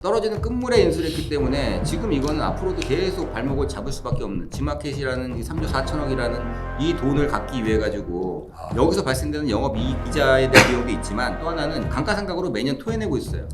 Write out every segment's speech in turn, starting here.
떨어지는 끝물에 인수를 했기 때문에 지금 이거는 앞으로도 계속 발목을 잡을 수밖에 없는 지마켓이라는 이 3조 4천억이라는 이 돈을 갖기 위해 가지고 여기서 발생되는 영업이익 이자에 대한 비용도 있지만 또 하나는 감가상각으로 매년 토해내고 있어요.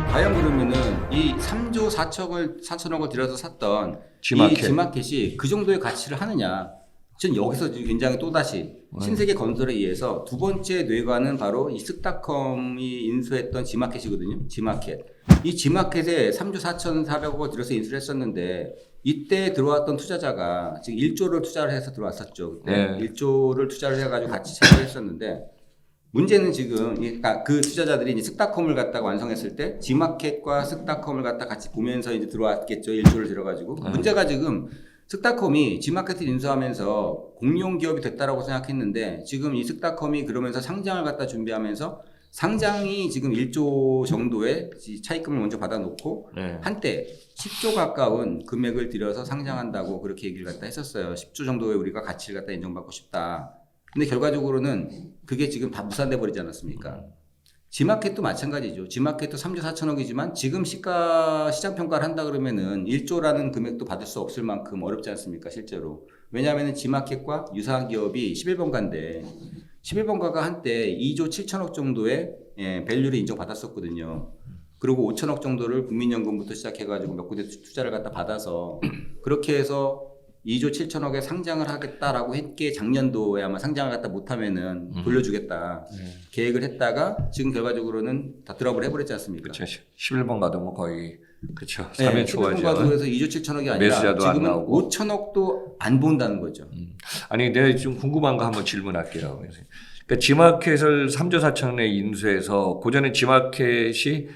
과연 그러면은 이 3조 4천억을 들여서 샀던 지마켓. 이 지마켓이 그 정도의 가치를 하느냐? 전 여기서 굉장히 또다시 신세계 건설에 의해서 두 번째 뇌관은 바로 이 쓱닷컴이 인수했던 지마켓이거든요. 지마켓. 이 지마켓에 3조 4,400억을 들여서 인수를 했었는데 이때 들어왔던 투자자가 지금 1조를 투자를 해서 들어왔었죠. 그때 1조를 투자를 해가지고 같이 참여를 했었는데 문제는 지금 그러니까 그 투자자들이 이제 쓱닷컴을 갖다가 완성했을 때 지마켓과 쓱닷컴을 갖다 같이 보면서 이제 들어왔겠죠. 1조를 들어가지고 문제가 지금 쓱닷컴이 지마켓을 인수하면서 공룡 기업이 됐다라고 생각했는데 지금 이 쓱닷컴이 그러면서 상장을 갖다 준비하면서 상장이 지금 1조 정도의 차입금을 먼저 받아놓고 한때 10조 가까운 금액을 들여서 상장한다고 그렇게 얘기를 갖다 했었어요. 10조 정도의 우리가 가치를 갖다 인정받고 싶다. 근데 결과적으로는 그게 지금 다 무산돼 버리지 않았습니까? 지마켓도 마찬가지죠. 지마켓도 3조 4천억이지만 지금 시장 평가를 한다 그러면은 1조라는 금액도 받을 수 없을 만큼 어렵지 않습니까? 실제로. 왜냐하면 지마켓과 유사한 기업이 11번가인데 11번가가 한때 2조 7천억 정도의 밸류를 인정받았었거든요. 그리고 5천억 정도를 국민연금부터 시작해가지고 몇 군데 투자를 갖다 받아서 그렇게 해서 2조 7천억에 상장을 하겠다라고 했기에 작년도에 아마 상장을 갖다 못하면은 돌려주겠다 계획을 했다가 지금 결과적으로는 다 드랍을 해버렸지 않습니까? 그렇죠. 11번 가도 뭐 거의 그렇죠. 네, 3연 초과죠. 11번 가도 그래서 2조 7천억이 아니라 지금은 5천억도 안 본다는 거죠. 아니 내가 좀 궁금한 거 한번 질문할게요. 그러니까 지마켓을 3조 4천억에 인수해서 고전에 지마켓이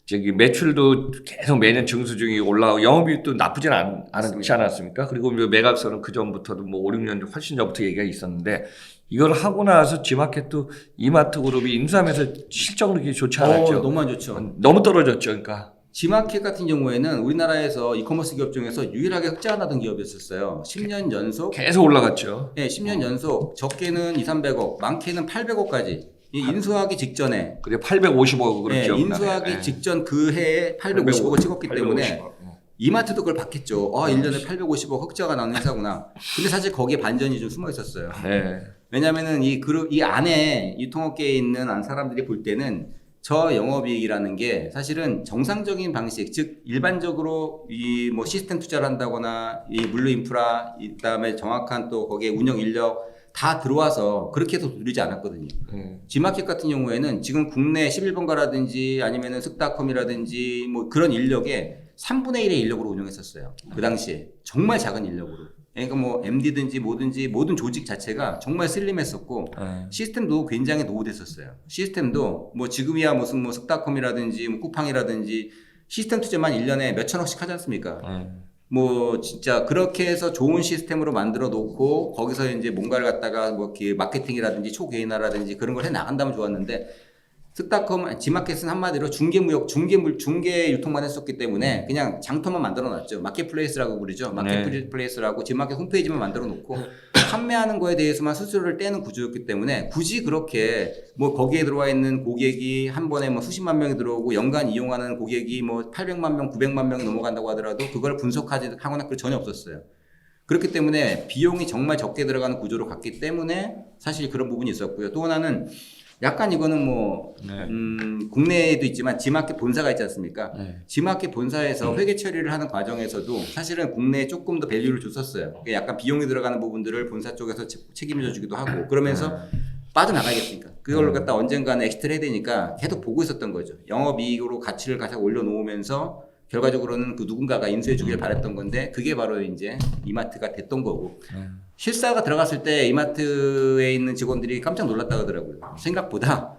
저기 매출도 계속 매년 증수 중이 올라오고 영업이익도 나쁘진 않지 않았습니까? 그리고 매각서는 그 전부터도 뭐 5, 6년 훨씬 전부터 얘기가 있었는데 이걸 하고 나서 지마켓도 이마트 그룹이 인수하면서 실적은 그렇게 좋지 않았죠. 너무 안 좋죠. 너무 떨어졌죠. 그러니까 지마켓 같은 경우에는 우리나라에서 이커머스 기업 중에서 유일하게 흑자가 나던 기업이었었어요. 10년 연속 계속 올라갔죠. 네, 10년 연속 적게는 2, 300억, 많게는 800억까지 인수하기 직전에 그게 850억 그렇죠. 네, 인수하기 직전 그 해에 850억을 찍었기 때문에 이마트도 그걸 봤겠죠. 1년에 850억 흑자가 나는 회사구나. 근데 사실 거기에 반전이 좀 숨어 있었어요. 네. 왜냐면은 이 안에 유통업계에 있는 사람들이 볼 때는 저 영업이익이라는 게 사실은 정상적인 방식, 즉 일반적으로 이 뭐 시스템 투자를 한다거나 이 물류 인프라, 그다음에 정확한 또 거기에 운영 인력 다 들어와서 그렇게 해서 누리지 않았거든요. 지마켓 같은 경우에는 지금 국내 11번가라든지 아니면은 쓱닷컴이라든지 뭐 그런 인력의 3분의 1의 인력으로 운영했었어요. 그 당시에. 정말 작은 인력으로. 그러니까 뭐 MD든지 뭐든지 모든 조직 자체가 정말 슬림했었고 시스템도 굉장히 노후됐었어요. 시스템도 뭐 지금이야 무슨 뭐 쓱닷컴이라든지 뭐 쿠팡이라든지 시스템 투자만 1년에 몇 천억씩 하지 않습니까? 뭐 진짜 그렇게 해서 좋은 시스템으로 만들어 놓고 거기서 이제 뭔가를 갖다가 뭐 마케팅이라든지 초개인화라든지 그런 걸 해 나간다면 좋았는데 쓱닷컴, 지마켓은 한마디로 중개 유통만 했었기 때문에 그냥 장터만 만들어 놨죠. 마켓플레이스라고 부르죠. 마켓플레이스라고 지마켓 홈페이지만 만들어 놓고 판매하는 거에 대해서만 수수료를 떼는 구조였기 때문에 굳이 그렇게 뭐 거기에 들어와 있는 고객이 한 번에 뭐 수십만 명이 들어오고 연간 이용하는 고객이 뭐 800만 명, 900만 명이 넘어간다고 하더라도 그걸 분석하거나 그럴 전혀 없었어요. 그렇기 때문에 비용이 정말 적게 들어가는 구조로 갔기 때문에 사실 그런 부분이 있었고요. 또 하나는 약간 이거는 뭐 국내에도 있지만 지마켓 본사가 있지 않습니까? 지마켓 본사에서 회계 처리를 하는 과정에서도 사실은 국내에 조금 더 밸류를 줬었어요. 약간 비용이 들어가는 부분들을 본사 쪽에서 책임져 주기도 하고 그러면서 빠져나가겠습니까? 그걸로 갖다 언젠가는 엑시트를 해야 되니까 계속 보고 있었던 거죠. 영업이익으로 가치를 가서 올려놓으면서 결과적으로는 그 누군가가 인수해 주길 바랬던 건데 그게 바로 이제 이마트가 됐던 거고 실사가 들어갔을 때 이마트에 있는 직원들이 깜짝 놀랐다 하더라고요. 생각보다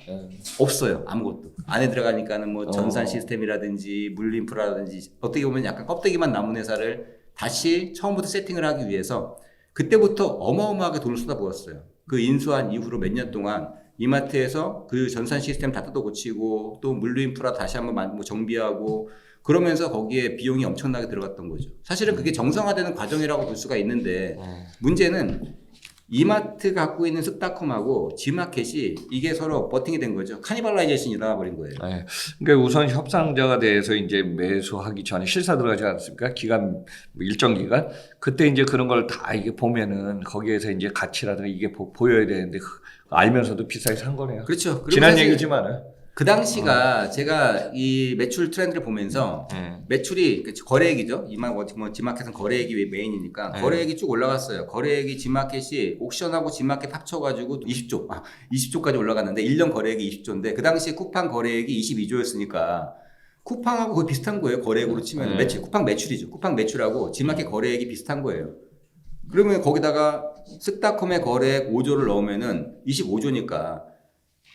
없어요. 아무것도. 안에 들어가니까는 뭐 전산 시스템이라든지 물류인프라라든지 어떻게 보면 약간 껍데기만 남은 회사를 다시 처음부터 세팅을 하기 위해서 그때부터 어마어마하게 돈을 쏟아부었어요. 그 인수한 이후로 몇 년 동안 이마트에서 그 전산 시스템 다 뜯어 고치고 또 물류인프라 다시 한번 뭐 정비하고 그러면서 거기에 비용이 엄청나게 들어갔던 거죠. 사실은 그게 정상화되는 과정이라고 볼 수가 있는데 문제는 이마트 갖고 있는 쓱닷컴하고 지마켓이 이게 서로 버팅이 된 거죠. 카니발라이제이션이 일어나 버린 거예요. 네. 그러니까 우선 협상자가 돼서 이제 매수하기 전에 실사 들어가지 않습니까? 기간 뭐 일정 기간 그때 이제 그런 걸 다 이게 보면은 거기에서 이제 가치라든가 이게 보여야 되는데 알면서도 비싸게 산 거네요. 그렇죠. 그리고 지난 사실 얘기지만은 그 당시가 제가 이 매출 트렌드를 보면서 매출이 거래액이죠. 뭐 지마켓은 거래액이 메인이니까 거래액이 쭉 올라갔어요. 거래액이 지마켓이 옥션하고 지마켓 합쳐가지고 20조까지 올라갔는데 1년 거래액이 20조인데 그 당시에 쿠팡 거래액이 22조였으니까 쿠팡하고 거의 비슷한 거예요. 거래액으로 치면 매출 쿠팡 매출이죠. 쿠팡 매출하고 지마켓 거래액이 비슷한 거예요. 그러면 거기다가 쓱닷컴의 거래액 5조를 넣으면은 25조니까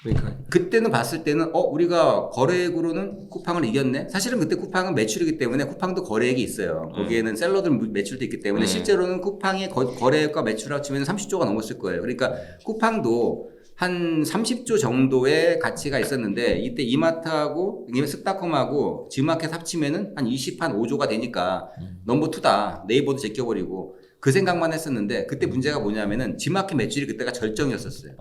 그러니까 그때는 봤을 때는 우리가 거래액으로는 쿠팡을 이겼네. 사실은 그때 쿠팡은 매출이기 때문에 쿠팡도 거래액이 있어요. 거기에는 셀러들 매출도 있기 때문에 실제로는 쿠팡의 거래액과 매출을 합치면 30조가 넘었을 거예요. 그러니까 쿠팡도 한 30조 정도의 가치가 있었는데 이때 이마트하고 쓱닷컴하고 지마켓 합치면은 한 5조가 되니까 넘버 2다. 네이버도 제껴버리고 그 생각만 했었는데 그때 문제가 뭐냐면은 지마켓 매출이 그때가 절정이었었어요.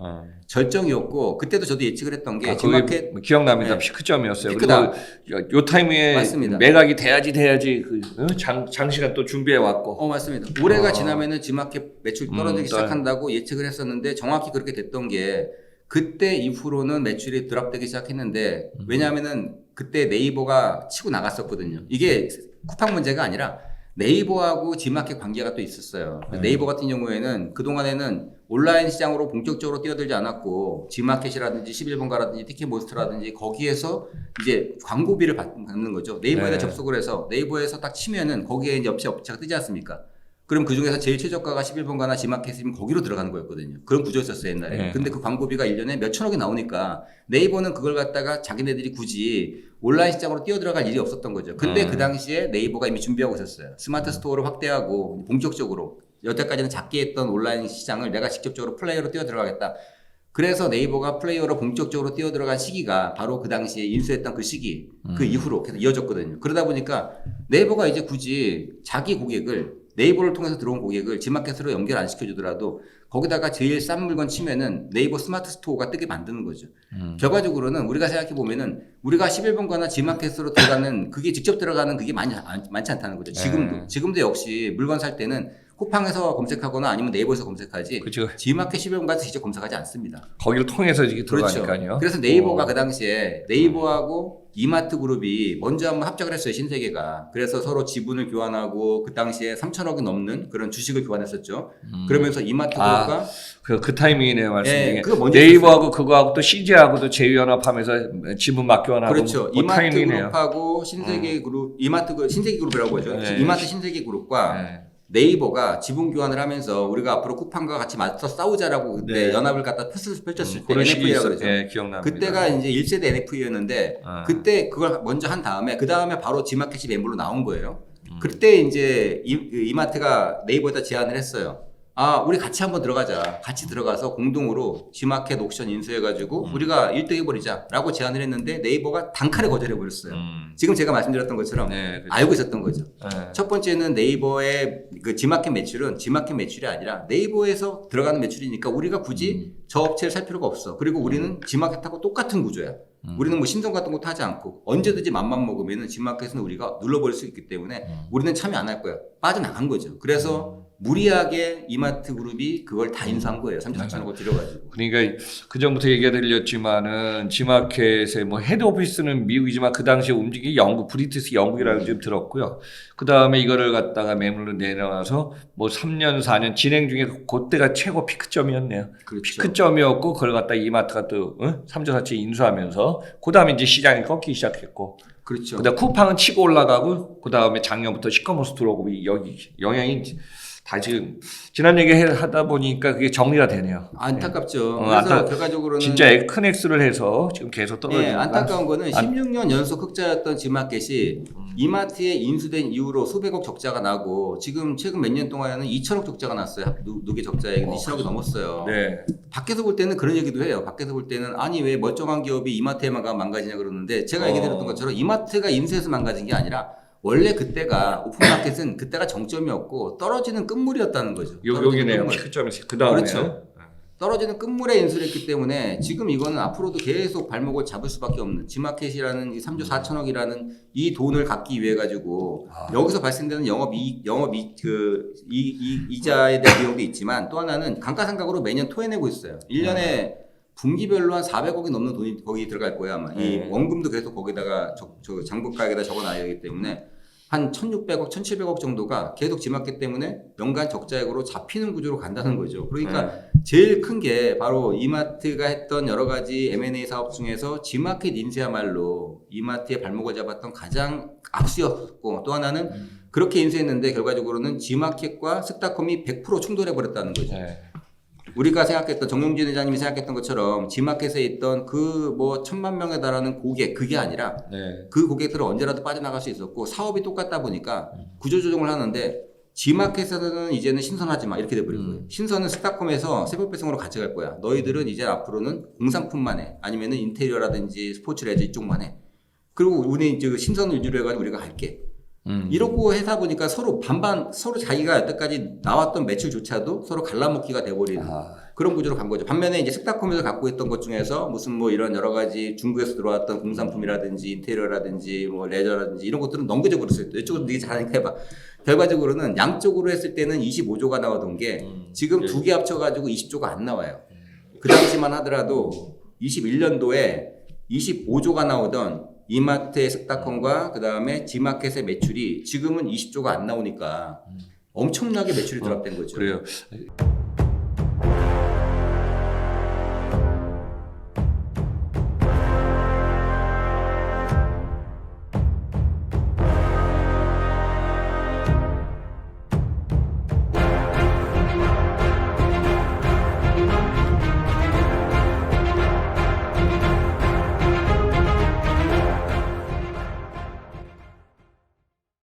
절정이었고 그때도 저도 예측을 했던 게 지마켓 기억납니다. 피크점이었어요. 피크다. 그리고 요 타이밍에 맞습니다. 매각이 돼야지 장시간 또 준비해 왔고. 맞습니다. 올해가 지나면은 지마켓 매출 떨어지기 시작한다고 예측을 했었는데 정확히 그렇게 됐던 게 그때 이후로는 매출이 드랍되기 시작했는데 왜냐하면은 그때 네이버가 치고 나갔었거든요. 이게 쿠팡 문제가 아니라 네이버하고 지마켓 관계가 또 있었어요. 네이버 같은 경우에는 그동안에는 온라인 시장으로 본격적으로 뛰어들지 않았고 지마켓이라든지 11번가라든지 티켓몬스터라든지 거기에서 이제 광고비를 받는 거죠. 네이버에다 접속을 해서 네이버에서 딱 치면은 거기에 이제 업체가 뜨지 않습니까? 그럼 그 중에서 제일 최저가가 11번가나 지마켓이면 거기로 들어가는 거였거든요. 그런 구조였었어요, 옛날에. 근데 그 광고비가 1년에 몇 천억이 나오니까 네이버는 그걸 갖다가 자기네들이 굳이 온라인 시장으로 뛰어들어갈 일이 없었던 거죠. 근데 그 당시에 네이버가 이미 준비하고 있었어요. 스마트 스토어를 확대하고 본격적으로 여태까지는 작게 했던 온라인 시장을 내가 직접적으로 플레이어로 뛰어들어가겠다. 그래서 네이버가 플레이어로 본격적으로 뛰어들어간 시기가 바로 그 당시에 인수했던 그 시기, 그 이후로 계속 이어졌거든요. 그러다 보니까 네이버가 이제 굳이 자기 고객을 네이버를 통해서 들어온 고객을 지마켓으로 연결 안 시켜주더라도 거기다가 제일 싼 물건 치면은 네이버 스마트 스토어가 뜨게 만드는 거죠. 결과적으로는 우리가 생각해 보면은 우리가 11번가나 지마켓으로 들어가는 그게 직접 들어가는 그게 많지 않다는 거죠. 지금도 역시 물건 살 때는 쿠팡에서 검색하거나 아니면 네이버에서 검색하지 그렇죠. 지마켓 11번가에서 직접 검색하지 않습니다. 거기를 통해서 이게 들어가니까요. 그렇죠. 그래서 네이버가 그 당시에 네이버하고 이마트 그룹이 먼저 한번 합작을 했어요. 신세계가. 그래서 서로 지분을 교환하고 그 당시에 3천억이 넘는 그런 주식을 교환했었죠. 그러면서 이마트 그룹과 그 타이밍이네요, 말씀이. 그거 먼저 네이버하고 그거하고 또 CJ하고도 재위연합하면서 지분 맞교환하고. 그렇죠. 그 이마트 타이밍이네요. 그룹하고 신세계 그룹, 신세계 그룹이라고 하죠. 네. 이마트 신세계 그룹과 네이버가 지분 교환을 하면서 우리가 앞으로 쿠팡과 같이 맞서 싸우자라고 그때 연합을 갖다 펼쳤을 때 그런 식이 NFA라고 그러죠. 기억납니다. 그때가 이제 1세대 NFA였는데 그때 그걸 먼저 한 다음에 그 다음에 바로 지마켓이 매물로 나온 거예요. 그때 이제 이마트가 네이버에다 제안을 했어요. 우리 같이 한번 들어가자. 같이 들어가서 공동으로 지마켓 옥션 인수해가지고 우리가 1등 해버리자라고 제안을 했는데 네이버가 단칼에 거절해버렸어요. 지금 제가 말씀드렸던 것처럼 그렇죠. 알고 있었던 거죠. 첫 번째는 네이버의 그 지마켓 매출은 지마켓 매출이 아니라 네이버에서 들어가는 매출이니까 우리가 굳이 저 업체를 살 필요가 없어. 그리고 우리는 지마켓하고 똑같은 구조야. 우리는 뭐 신성 같은 것도 하지 않고 언제든지 맘만 먹으면 지마켓은 우리가 눌러버릴 수 있기 때문에 우리는 참여 안 할 거야. 빠져나간 거죠. 그래서 무리하게 이마트 그룹이 그걸 다 인수한 거예요. 34천억을 들여가지고. 그러니까 그 전부터 얘기가 들렸지만은 지마켓의 뭐 헤드 오피스는 미국이지만 그 당시에 움직이 영국, 브리티스 영국이라고 좀 들었고요. 그 다음에 이거를 갖다가 매물로 내놔서 뭐 3년, 4년 진행 중에 그때가 최고 피크점이었네요. 그렇죠. 피크점이었고 그걸 갖다 이마트가 또 3조 4차 인수하면서 그 다음에 이제 시장이 꺾이기 시작했고. 그렇죠. 그다음 쿠팡은 치고 올라가고 그 다음에 작년부터 시커머스 들어오고 여기 영향이 다 지금 지난 얘기 하다 보니까 그게 정리가 되네요. 안타깝죠. 그래서 결과적으로는 진짜 큰 액수를 해서 지금 계속 떨어지는. 안타까운 거는 16년 연속 흑자였던 지마켓이 이마트에 인수된 이후로 수백억 적자가 나고 지금 최근 몇 년 동안에는 2천억 적자가 났어요. 누계 적자에 2천억이 넘었어요. 네. 밖에서 볼 때는 그런 얘기도 해요. 밖에서 볼 때는 아니 왜 멀쩡한 기업이 이마트에만 망가지냐 그러는데 제가 얘기 드렸던 것처럼 이마트가 인수해서 망가진 게 아니라 원래 그때가 오픈마켓은 그때가 정점이었고 떨어지는 끝물이었다는 거죠. 여기네요. 피크점에서 그 다음에 그렇죠. 떨어지는 끝물에 인수를 했기 때문에 지금 이거는 앞으로도 계속 발목을 잡을 수밖에 없는 G마켓이라는 이 3조 4천억이라는 이 돈을 갖기 위해 가지고 여기서 발생되는 이자에 대한 비용도 있지만 또 하나는 감가상각으로 매년 토해내고 있어요. 1년에 분기별로 한 400억이 넘는 돈이 거기 들어갈 거예요 아마. 이 원금도 계속 거기다가 장부가액에다 적어놔야 하기 때문에 한 1,600억, 1,700억 정도가 계속 G마켓 때문에 연간 적자액으로 잡히는 구조로 간다는 거죠. 그러니까 제일 큰 게 바로 이마트가 했던 여러 가지 M&A 사업 중에서 G마켓 인수야말로 이마트의 발목을 잡았던 가장 악수였고 또 하나는 그렇게 인수했는데 결과적으로는 G마켓과 스타컴이 100% 충돌해버렸다는 거죠. 우리가 생각했던 정용진 회장님이 생각했던 것처럼 G마켓에 있던 그 뭐 1,000만 명에 달하는 고객 그게 아니라 그 고객들은 언제라도 빠져나갈 수 있었고 사업이 똑같다 보니까 구조조정을 하는데 G마켓에서는 이제는 신선하지 마 이렇게 돼버린 거예요. 신선은 스타컴에서 세법 배송으로 가져갈 거야. 너희들은 이제 앞으로는 공산품만 해. 아니면은 인테리어라든지 스포츠 레저 이쪽만 해. 그리고 우리 이제 신선 위주로 해가지고 우리가 할게. 이러고 해서 보니까 서로 반반 서로 자기가 여태까지 나왔던 매출조차도 서로 갈라먹기가 돼버리는 그런 구조로 간 거죠. 반면에 이제 스타컴에서 갖고 있던 것 중에서 무슨 뭐 이런 여러 가지 중국에서 들어왔던 공산품이라든지 인테리어라든지 뭐 레저라든지 이런 것들은 넘겨져 버렸어요. 이쪽은 되게 잘하니까 해봐. 결과적으로는 양쪽으로 했을 때는 25조가 나오던 게 지금 두 개 합쳐가지고 20조가 안 나와요. 그 당시만 하더라도 21년도에 25조가 나오던 이마트의 스타컴과 그 다음에 G마켓의 매출이 지금은 20조가 안 나오니까 엄청나게 매출이 드랍된 거죠. 그래요.